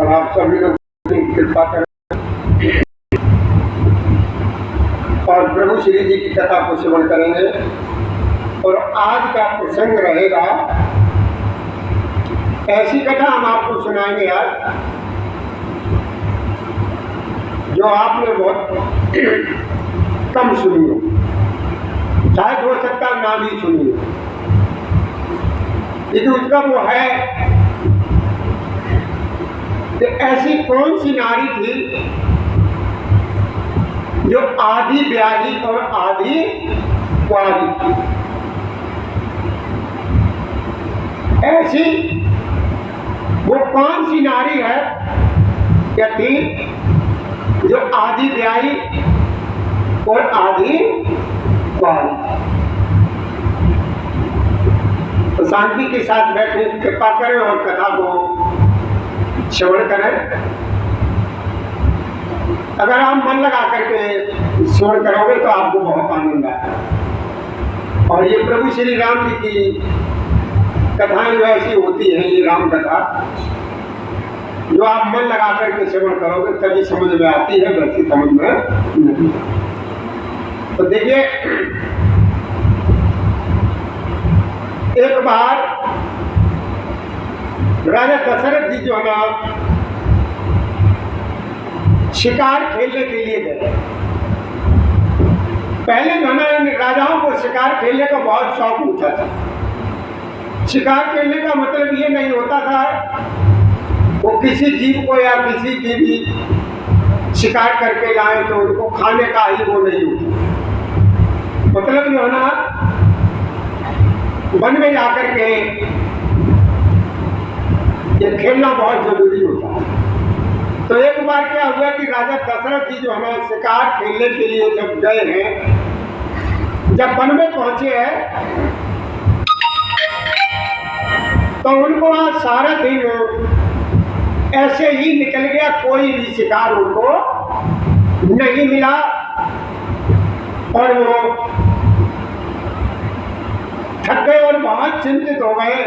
और आप सभी लोग कृपा करें और प्रभु श्री जी की कथा को श्रवण करेंगे। और आज का प्रसंग रहेगा, ऐसी कथा हम आपको सुनाएंगे आज जो आपने बहुत कम सुनी हो, शायद हो सकता ना भी सुनी हो, लेकिन उसका वो है कि ऐसी कौन सी नारी थी जो आधी ब्याही और आधी कुंवारी थी। ऐसी वो कौन सी नारी है क्या थी जो आधी ब्याही और आधी कुंवारी। तो शांति के साथ बैठे कृपा करें और कथा को श्रवण करें। अगर आप मन लगा करके श्रवण करोगे तो आपको बहुत आनंद आएगा। और ये प्रभु श्री राम जी की कथाएं जो ऐसी होती हैं, ये राम कथा जो आप मन लगा करके श्रवण करोगे तभी समझ में आती है, वैसी समझ में नहीं। तो देखिए, एक बार राजा दशरथ जी जो है ना शिकार खेलने के लिए गए। पहले जो है ना राजाओं को शिकार खेलने का बहुत शौक होता था। शिकार खेलने का मतलब ये नहीं होता था वो किसी जीव को या किसी की भी शिकार करके लाए तो उनको खाने का ही वो नहीं होता। मतलब जो है ना वन में जाकर के ये खेलना बहुत जरूरी होता है। तो एक बार क्या हुआ कि राजा दशरथ जी जो है ना शिकार खेलने के लिए जब गए हैं, जब वन में पहुंचे हैं तो उनको आज सारा दिन ऐसे ही निकल गया, कोई भी शिकार उनको नहीं मिला। और वो थक गए और बहुत चिंतित हो गए।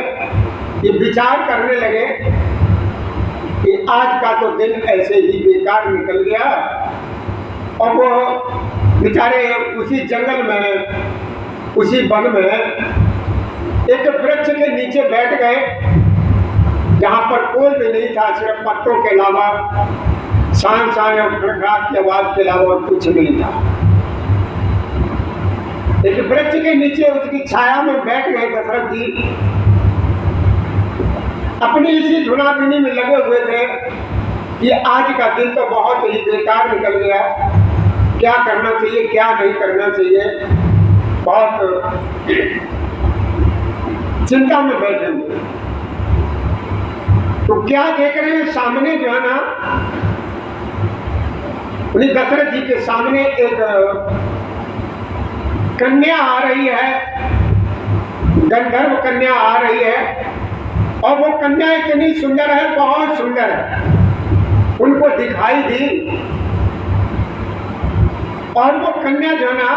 ये विचार करने लगे कि आज का तो दिन ऐसे ही बेकार निकल गया। और वो बेचारे उसी जंगल में, उसी वन में एक वृक्ष के नीचे बैठ गए जहां पर कोई भी नहीं था, सिर्फ पत्तों के अलावा, शान शान और खड़खड़ाहट की आवाज के अलावा और कुछ नहीं था। एक वृक्ष के नीचे उसकी छाया में बैठ गए दशरथ जी। अपनी इसी धुनाधुनी में लगे हुए थे कि आज का दिन तो बहुत ही बेकार निकल गया, क्या करना चाहिए क्या नहीं करना चाहिए, बहुत चिंता में बैठे हुए। तो क्या देख रहे हैं सामने जो है ना, उन्हीं दशरथ जी के सामने एक कन्या आ रही है, गंधर्व कन्या आ रही है। और वो कन्या इतनी सुंदर है, बहुत सुंदर है, उनको दिखाई दी। और वो कन्या जो है ना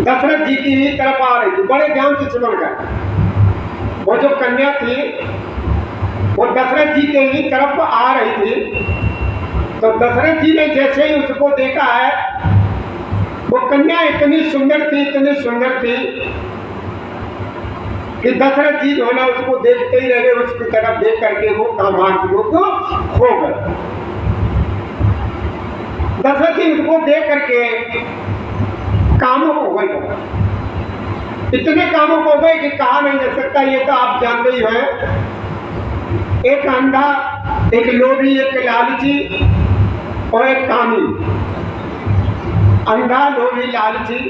दशरथ जी की तरफ आ रही थी। बड़े ध्यान से सुन कर, वो जो कन्या थी वो दशरथ जी के ही तरफ आ रही थी। तो दशरथ जी ने जैसे ही उसको देखा है, वो कन्या इतनी सुंदर थी, इतनी सुंदर थी कि दशरथ जी जो है ना उसको देखते ही रह गए। उसकी तरफ देख करके वो कामाग्नि को खो गए। दशरथ जी उसको देख करके कामुक हो गए, इतने कामुक हो गए कि कहा नहीं जा सकता। ये तो आप जानते ही हैं, एक अंधा, एक लोभी, एक लालची और एक कामी। अंधा, लोभी, लालची,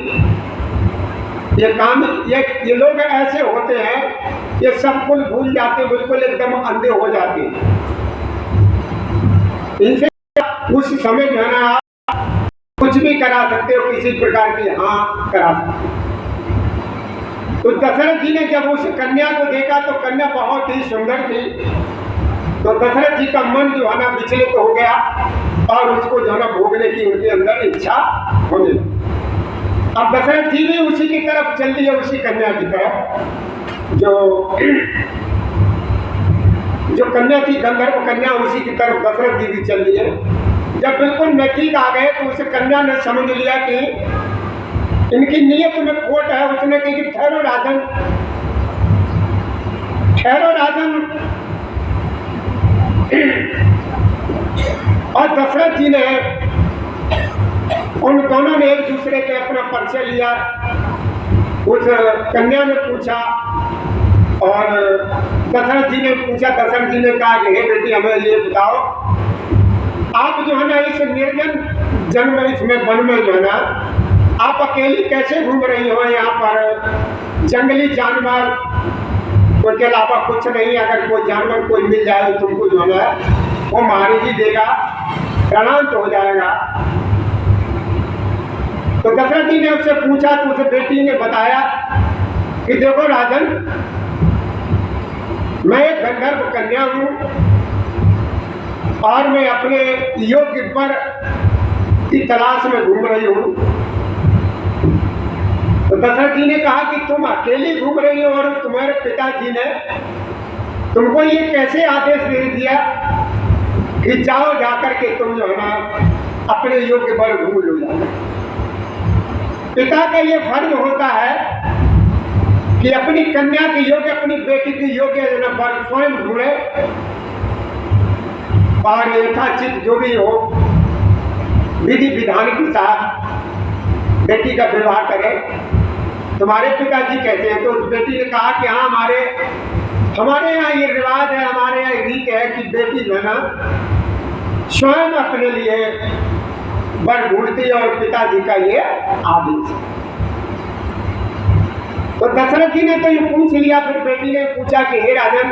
ये कामी, ये लोग ऐसे होते हैं, ये सब कुछ भूल जाते, बिल्कुल एकदम अंधे हो जाते। इनसे उस समय जो है ना आप कुछ भी करा सकते हो, किसी प्रकार की हाँ करा सकते हो। तो दशरथ जी ने जब उस कन्या को देखा तो कन्या बहुत ही सुंदर थी। तो दशरथ जी का मन जो है ना विचलित हो गया और उसको जो है ना भोगने की उनके अंदर इच्छा होने लगी। अब दशरथ जी भी उसी की तरफ चल दिए, उसी कन्या की तरफ जो जो कन्या थी गंधर्व कन्या, उसी की तरफ दशरथ जी भी चल दिए। जब बिल्कुल नजदीक आ गए तो उस कन्या ने समझ लिया कि इनकी नीयत में खोट है। उसने कहा कि ठहरो राजन, ठहरो राजन। और दशरथ जी ने, उन दोनों ने एक दूसरे के अपना परिचय लिया। उस कन्या ने पूछा और दशरथ जी ने पूछा। दशरथ जी ने कहा कि हे बेटी, हमें ये बताओ, आप जो है ना इस निर्जन जन्म इसमें वन में जो है ना आप अकेली कैसे घूम रही हो? यहाँ पर जंगली जानवर के अलावा कुछ नहीं। अगर कोई जानवर कोई मिल जाए तो तुमको जो है वो मार ही देगा, प्राणांत हो जाएगा। तो दशरथ जी ने उससे पूछा तो उस बेटी ने बताया कि देखो राजन, मैं एक गंधर्व कन्या हूं और मैं अपने योग्य वर की तलाश में घूम रही हूं। तो दशरथ जी ने कहा कि तुम अकेली घूम रही हो और तुम्हारे पिताजी ने तुमको ये कैसे आदेश दे दिया कि जाओ जाकर के तुम जो है ना अपने योग्य वर ढूंढ लो जाओ? पिता का ये फर्ज होता है कि अपनी कन्या के योग्य, अपनी बेटी की योग्य जो है वर स्वयं ढूंढे और यथाचित जो भी हो विधि विधान के साथ बेटी का विवाह करे। तुम्हारे पिताजी कैसे हैं? तो उस बेटी ने कहा कि हाँ, हमारे यहाँ ये रिवाज है, हमारे यहाँ रीत है कि बेटी जो है ना स्वयं अपने लिए वर ढूंढती है और पिताजी का ये आदेश। तो दशरथ जी ने तो ये पूछ लिया। फिर बेटी ने पूछा कि हे राजन,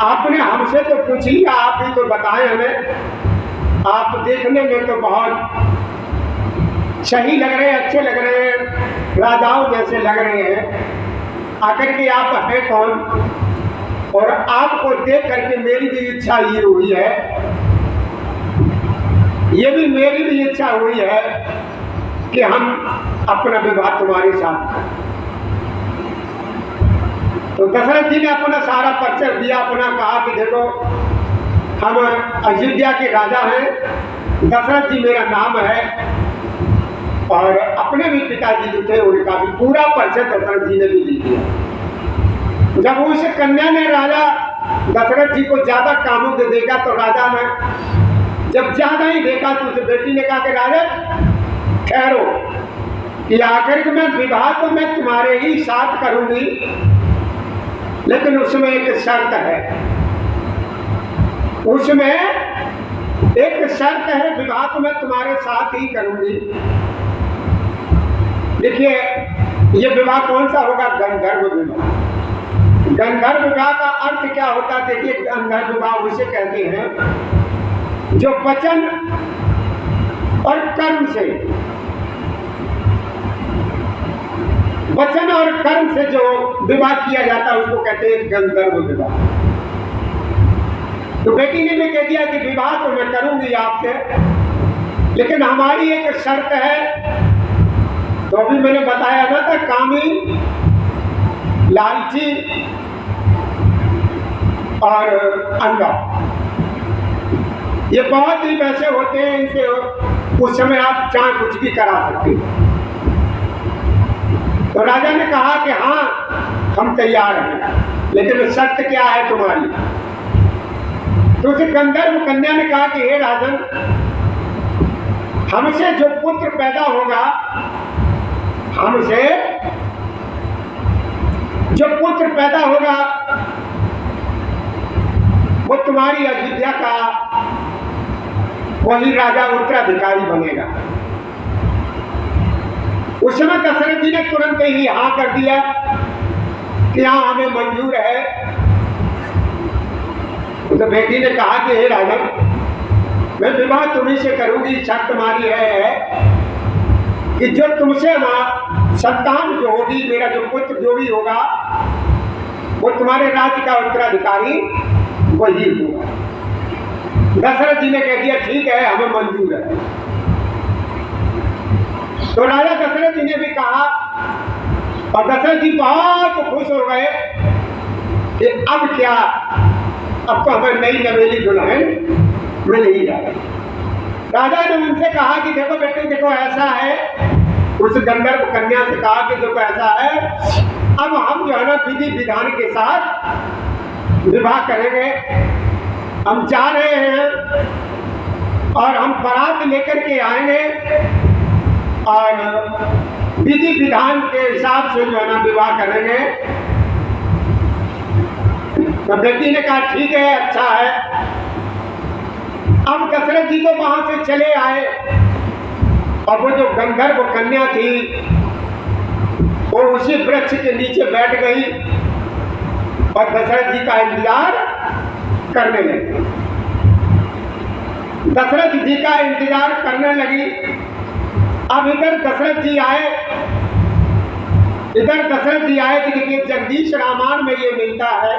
आपने हमसे तो पूछ लिया, आप भी तो बताएं हमें। आप देखने में तो बहुत सही लग रहे हैं, अच्छे लग रहे हैं, राजाओं जैसे लग रहे हैं। आकर के आप हैं कौन? और आपको देख करके मेरी भी इच्छा ये हुई है, ये भी मेरी भी इच्छा हुई है कि हम अपना विवाह तुम्हारे साथ करें। तो दशरथ जी ने अपना सारा परिचय दिया, अपना कहा कि देखो, हम अयोध्या के राजा हैं, दशरथ जी मेरा नाम है। और अपने भी पिताजी जो थे उनका भी पूरा परिचय दशरथ जी ने भी लिख दिया। जब उस कन्या ने राजा दशरथ जी को ज्यादा कामुक देखा तो राजा ने जब ज्यादा ही देखा तो उस बेटी ने कहा कि राजा ठहरो, कि आखिर के मैं विवाह तो मैं तुम्हारे ही साथ करूंगी, लेकिन उसमें एक शर्त है। उसमें एक शर्त है, विवाह तो मैं तुम्हारे साथ ही करूंगी। देखिए, ये विवाह कौन सा होगा? गंधर्व विवाह। गंधर्व विवाह का अर्थ क्या होता है? देखिए, गंधर्व विवाह उसे कहते हैं जो वचन और कर्म से, वचन और कर्म से जो विवाह किया जाता है उसको कहते हैं गंधर्व विवाह। तो बेटी ने भी कह दिया कि विवाह तो मैं करूंगी आपसे, लेकिन हमारी एक शर्त है। तो अभी मैंने बताया ना था, कामी, लालची और अंधा, ये बहुत ही वैसे होते हैं, इनसे उस समय आप चाहे कुछ भी करा सकते हैं। तो राजा ने कहा कि हाँ, हम तैयार हैं, लेकिन शर्त क्या है तुम्हारी? तो उसे गंधर्व कन्या ने कहा कि हे राजन, हमसे जो पुत्र पैदा होगा, हमसे जो पुत्र पैदा होगा वो तुम्हारी अयोध्या का वही राजा उत्तराधिकारी बनेगा। उस समय दशरथ जी ने तुरंत ही हाँ कर दिया कि हाँ, हमें मंजूर है। तो बेटी ने कहा कि हे राजा, मैं विवाह तुम्ही से करूंगी, शर्त तुम्हारी है कि जो तुमसे संतान जो होगी, मेरा जो पुत्र जो भी होगा, वो तुम्हारे राज्य का उत्तराधिकारी वही होगा। दशरथ जी ने कह दिया ठीक है, हमें मंजूर है। तो राजा दशरथ जी ने भी कहा, और दशरथ जी बहुत खुश हो गए कि अब क्या अब तो हमें नई नवेली दुल्हन मिल ही जाए। राजा ने उनसे कहा कि देखो बेटे, देखो ऐसा है, उस गंधर्व कन्या से कहा कि देखो ऐसा है, अब हम जो है ना विधि विधान के साथ विवाह करेंगे। हम जा रहे हैं और हम बारात लेकर के आएंगे और विधि विधान के हिसाब से जो है ना विवाह करेंगे। तो बेटी ने कहा ठीक है, अच्छा है। अब दशरथ जी तो वहां से चले आए और वो जो गंधर्व कन्या थी वो उसी वृक्ष के नीचे बैठ गई और दशरथ जी का इंतजार करने लगी। दशरथ जी का इंतजार करने लगी। अब इधर दशरथ जी आए तो देखिए जगदीश रामायण में ये मिलता है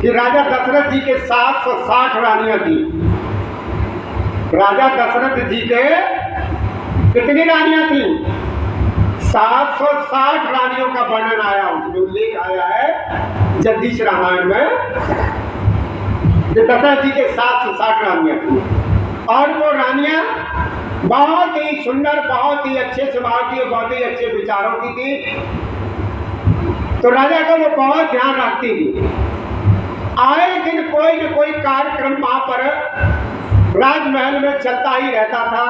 कि राजा दशरथ जी के 760 रानियां थी। राजा दशरथ जी के कितनी रानियां थी? 760 रानियों का वर्णन आया, उसमें उल्लेख आया है जगदीश रामायण में। दशरथ जी के 760 रानियां थी और वो रानियां बहुत ही सुंदर, बहुत ही अच्छे स्वभाव की, बहुत ही अच्छे विचारों की थी। तो राजा का वो बहुत ध्यान रखती थी। आए दिन कोई न कोई कार्यक्रम वहां पर राजमहल में चलता ही रहता था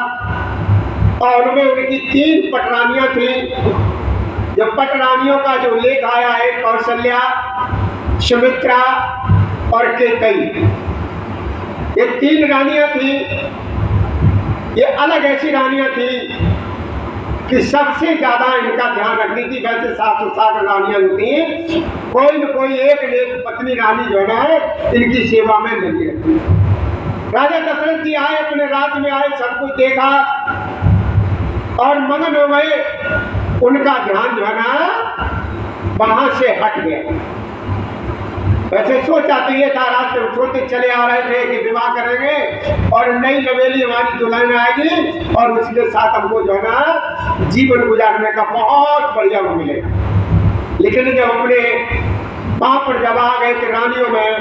और उनमें उनकी 3 पटरानियां थी। जब पटरानियों का जो उल्लेख आया है, कौशल्या, सुमित्रा और केकई, ये 3 रानियां थी। ये अलग ऐसी रानियां थी कि सबसे ज्यादा इनका ध्यान रखती थी। वैसे 760 रानियां थी, कोई न कोई एक न एक पत्नी रानी जो है इनकी सेवा में लगी रहती। राजा दशरथ जी आए, अपने राज्य में आए, सब कुछ देखा और मगन हो गए। उनका ध्यान जो है ना वहां से हट गया। वैसे सोचा तो ये था, रास्ते सोचते चले आ रहे थे कि विवाह करेंगे और नई नवेली हमारी दुल्हन आएगी और उसके साथ हमको जो है ना जीवन गुजारने का बहुत बढ़िया वो मिलेगा। लेकिन जब अपने वहां पर जब आ गए थे रानियों में,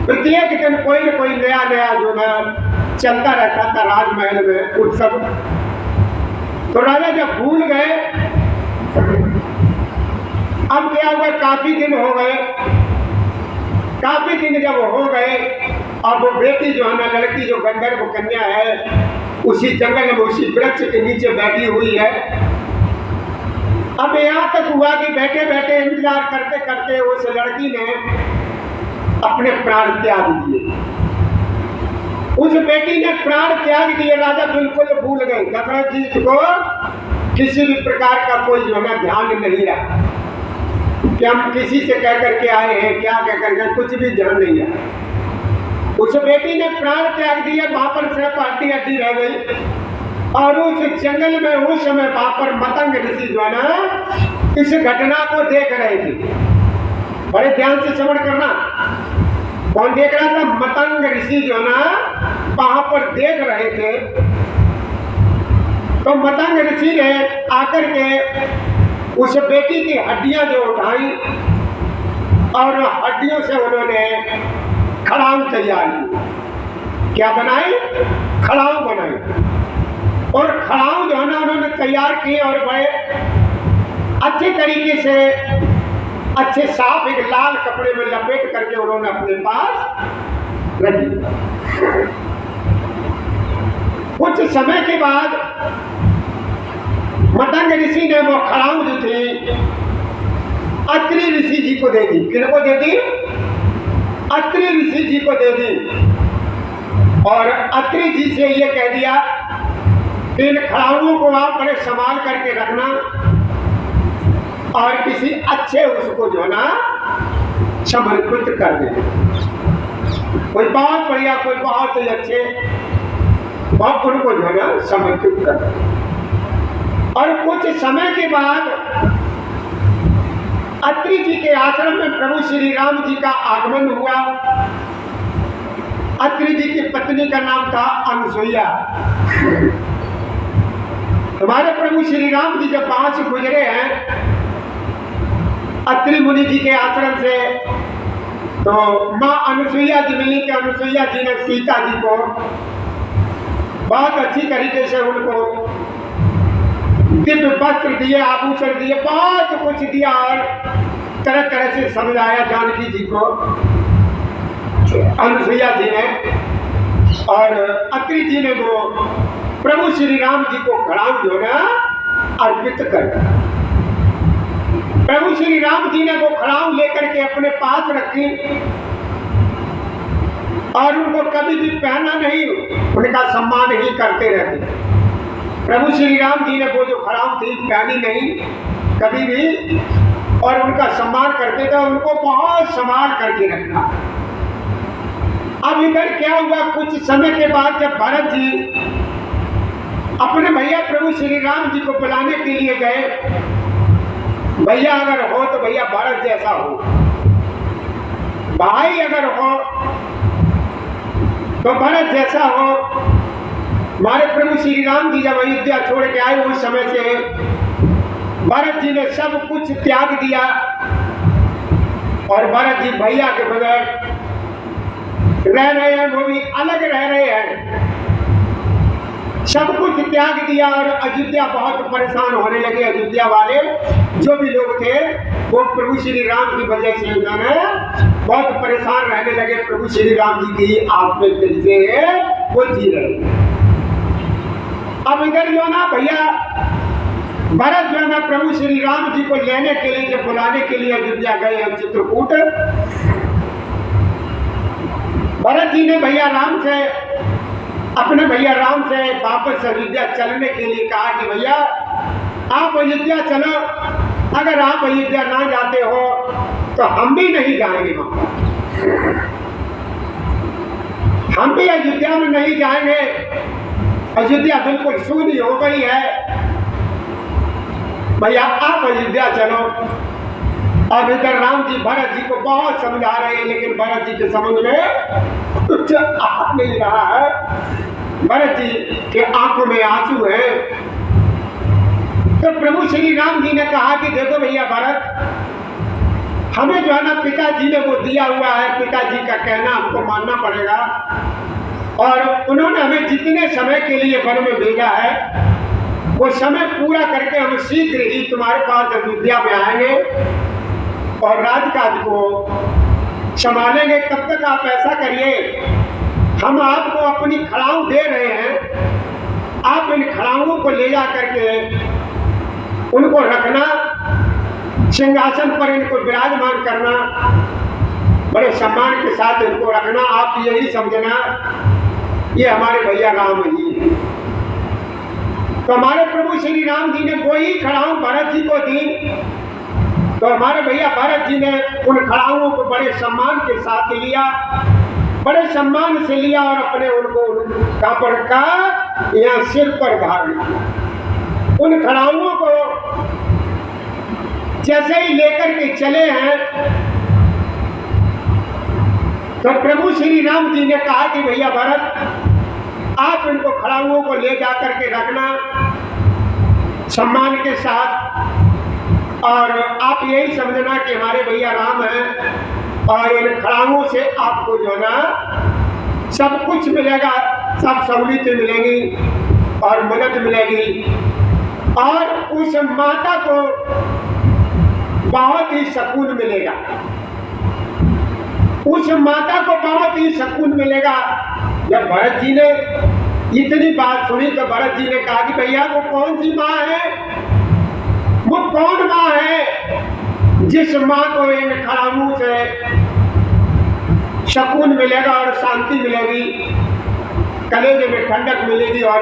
प्रत्येक दिन कोई न कोई नया नया जो है चलता रहता था राजमहल में उत्सव। तो राजा जब भूल गए, अब क्या हुआ, काफी दिन हो गए। काफी दिन जब हो गए और वो बेटी जो है ना, लड़की जो गंधर्व कन्या है, उसी जंगल में उसी वृक्ष के नीचे बैठी हुई है। अब यहाँ तक हुआ कि बैठे बैठे इंतजार करते करते उस लड़की ने अपने प्राण त्याग दिए। उस बेटी ने प्राण त्याग दिए। राजा बिल्कुल भूल गए। दशरथ जी को किसी भी प्रकार का कोई जो है ध्यान नहीं रहा कि हम किसी से कह करके आए हैं, क्या कह करके, कुछ भी ध्यान नहीं है। उस बेटी ने प्राण त्याग दिए। वहां पर सिर्फ हड्डी हड्डी रह गई और उस जंगल में उस समय वहां पर मतंग ऋषि जो है ना इस घटना को देख रहे थे। बड़े ध्यान से श्रवण करना। कौन देख रहा था? मतंग ऋषि जो है ना वहां पर देख रहे थे। तो मतंग ऋषि ने आकर के उस बेटी की हड्डियां जो उठाई और हड्डियों से उन्होंने खड़ाऊ तैयार की। क्या बनाई? खड़ाऊ बनाई। और खड़ाऊ जो है ना उन्होंने तैयार किए और बड़े अच्छे तरीके से, अच्छे साफ एक लाल कपड़े में लपेट करके उन्होंने अपने पास रख दिया। कुछ समय के बाद मतंग ऋषि ने वो खड़ाऊ जो थी अत्रि ऋषि जी को दे दी। किनको दे दी? अत्रि ऋषि जी को दे दी। और अत्रि जी से ये कह दिया कि इन खड़ाऊओं को आप बड़े संभाल करके रखना और किसी अच्छे उसको जो है ना समर्पित कर देना। कोई बहुत बढ़िया, कोई बहुत ही अच्छे, बहुत उनको जो है ना समर्पित कर देना। और कुछ समय के बाद अत्रि जी के आश्रम में प्रभु श्री राम जी का आगमन हुआ। अत्रि जी की पत्नी का नाम था अनसुईया। हमारे प्रभु श्री राम जी जब वहां से गुजरे हैं अत्रि मुनि जी के आश्रम से, तो माँ अनुसुईया जी मिली कि अनुसुईया जी ने सीता जी को बहुत अच्छी तरीके से उनको दिव्य वस्त्र दिए, आभूषण दिए, बहुत कुछ दिया और तरह तरह से समझाया जानकी जी को, अनुसुईया जी ने। और अत्रि जी ने वो प्रभु श्री राम जी को खड़ाऊ जो ना अर्पित कर दिया। प्रभु श्री राम जी ने वो खड़ाऊ लेकर के अपने पास रखी और उनको कभी भी पहना नहीं, उनका सम्मान ही करते रहते। प्रभु श्री राम जी ने वो जो खड़ाऊ थी पहनी नहीं कभी भी और उनका सम्मान करते थे, उनको बहुत संभाल करके रखना। अब इधर क्या हुआ, कुछ समय के बाद जब भरत जी अपने भैया प्रभु श्री राम जी को बुलाने के लिए गए, भैया अगर हो तो भैया भरत जैसा हो, भाई अगर हो तो भरत जैसा हो। हमारे प्रभु श्री राम जी जब अयोध्या छोड़ के आए उस समय से भरत जी ने सब कुछ त्याग दिया और भरत जी भैया के बगैर रह रहे हैं, वो भी अलग रह रहे हैं, सब कुछ त्याग दिया और अयोध्या बहुत परेशान होने लगे। अयोध्या वाले जो भी लोग थे वो प्रभु श्री राम की वजह से उन्होंने बहुत परेशान रहने लगे। प्रभु श्री राम जी की आप में दिल से वो जी रहे। अब इधर जो ना भैया भरत जो है ना प्रभु श्री राम जी को लेने के लिए जब बुलाने के लिए अयोध्या गए हैं चित्रकूट, भरत जी ने भैया राम से अपने भैया राम से वापस अयोध्या चलने के लिए कहा कि भैया आप अयोध्या चलो, अगर आप अयोध्या ना जाते हो तो हम भी नहीं जाएंगे वहां, हम भी अयोध्या में नहीं जाएंगे, अयोध्या बिल्कुल शून्य हो गई है, भैया आप अयोध्या चलो। अब इधर राम जी भरत जी को बहुत समझा रहे हैं लेकिन भरत जी के समझ में कुछ आ नहीं रहा है, भरत जी के आंखों में आंसू है। तो प्रभु श्री राम जी ने कहा कि देखो भैया भरत, हमें जो है ना पिताजी ने वो दिया हुआ है, पिताजी का कहना हमको मानना पड़ेगा और उन्होंने हमें जितने समय के लिए वन में भेजा है वो समय पूरा करके हम शीघ्र ही तुम्हारे पास अयोध्या में आएंगे और राजकाज को संभालेंगे। तब तक आप ऐसा करिए, हम आपको अपनी खड़ाऊ दे रहे हैं, आप इन खड़ाऊं को ले जा करके उनको रखना, सिंहासन पर इनको विराजमान करना, बड़े सम्मान के साथ इनको रखना। आप यही समझना ये हमारे भैया राम ही है। तो हमारे प्रभु श्री राम जी ने वही खड़ाऊ भरत जी को दी। तो हमारे भैया भरत जी ने उन खड़ाऊं को बड़े सम्मान के साथ लिया, बड़े सम्मान से लिया और अपने उनको कापड़ का यहाँ सिर पर धारण किया। उन खड़ाऊं को जैसे ही लेकर के चले हैं तो प्रभु श्री राम जी ने कहा कि भैया भरत, आप इनको खड़ाऊं को ले जाकर के रखना सम्मान के साथ और आप यही समझना कि हमारे भैया राम हैं और इन खड़ाऊं से आपको जो ना सब कुछ मिलेगा, सब सहूलियतें मिलेंगी और मदद मिलेगी और उस माता को बहुत ही सुकून मिलेगा, उस माता को बहुत ही सुकून मिलेगा। जब भरत जी ने इतनी बात सुनी तो भरत जी ने कहा कि भैया वो कौन सी माँ है, वो कौन माँ है जिस माँ को इन खड़ाऊं से सुकून मिलेगा और शांति मिलेगी, कलेजे में ठंडक मिलेगी और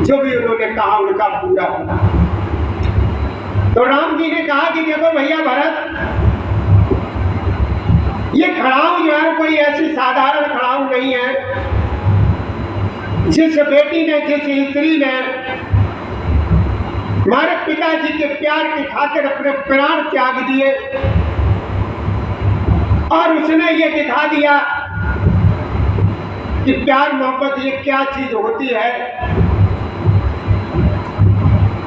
जो भी उन्होंने कहा उनका पूरा होगा। तो राम जी ने कहा कि देखो भैया भरत, ये खड़ाऊ जो है कोई ऐसी साधारण खड़ाऊ नहीं है। जिस बेटी ने, जिस स्त्री ने हमारे पिताजी के प्यार की खातिर अपने प्राण त्याग दिए और उसने ये दिखा दिया कि प्यार मोहब्बत ये क्या चीज होती है,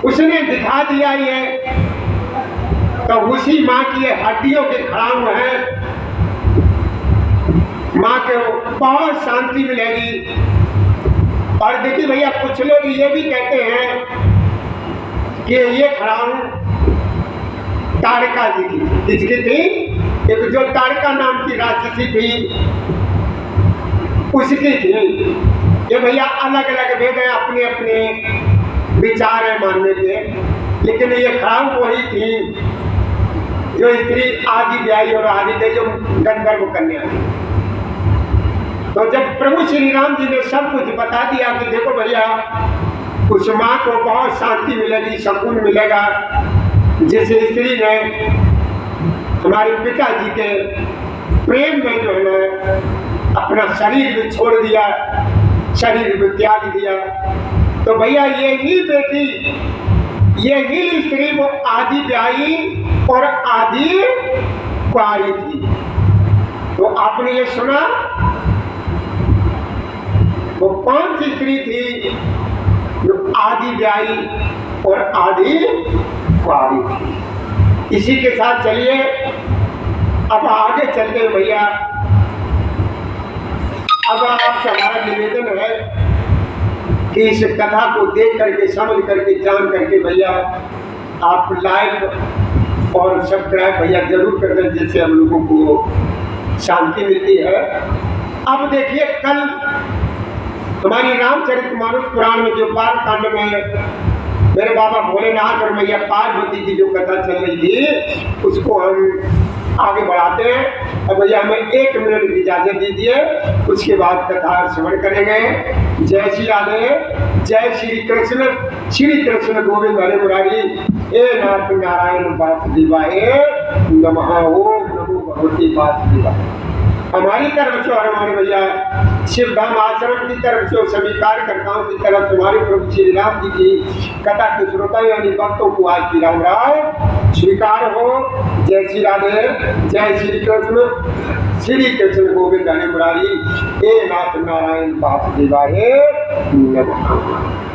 उसने दिखा दिया ये, तो उसी माँ की ये हड्डियों के खड़ाऊ हैं माँ के बहुत शांति मिलेगी। और देखिए भैया, कुछ लोग ये भी कहते हैं कि ये खड़ाऊं तारका जी की, किसकी थी? एक जो तारका नाम की राक्षसी थी, उसकी थी। ये भैया अलग अलग भेद हैं, अपने अपने विचार है मानने के, लेकिन ये खड़ाऊं वही थी जो स्त्री आदि ब्याही और आदि गई, जो गंधर्व कन्या थी। तो जब प्रभु श्री राम जी ने सब कुछ बता दिया कि देखो भैया, उस माँ को बहुत शांति मिलेगी, सुकून मिलेगा, जिस स्त्री ने हमारे पिताजी के प्रेम में जो है ना अपना शरीर भी छोड़ दिया, शरीर भी त्याग दिया, तो भैया यही बेटी, यही स्त्री वो आदि ब्याही और आदि कुंवारी थी। तो आपने ये सुना, वो कौन सी स्त्री थी जो आदि ब्याही और आदि कुंवारी थी? इसी के साथ चलिए अब आगे चलते हैं भैया। अब आपसे हमारा निवेदन है कि इस कथा को देख करके, समझ करके, जान करके भैया आप लाइक और सब्सक्राइब भैया जरूर कर दें, जिससे हम लोगों को शांति मिलती है। अब देखिए, कल हमारी रामचरितमानस पुराण में जो बाल कांड में मेरे बाबा भोलेनाथ और मैया पार्वती की जो कथा चल रही थी, उसको हम आगे बढ़ाते हैं। और भैया हमें 1 मिनट की इजाजत दीजिए, उसके बाद कथा श्रवण करेंगे। जय श्री राधे, जय श्री कृष्ण गोविंद हरे मुरारी, हे नाथ नारायण वासुदेवाय नमः। ओम नमो भगवते वासुदेवाय। हमारी तरफ से और हमारे भैया शिवधाम आश्रम की तरफ से और सभी कार्यकर्ताओं की तरफ से हमारे प्रभु श्री राम जी की कथा के श्रोता यानी भक्तों को आज की राम राम स्वीकार हो। जय श्री राधे, जय श्री कृष्ण गोविंद हरे मुरारी, हे नाथ नारायण वासुदेवाय नमः।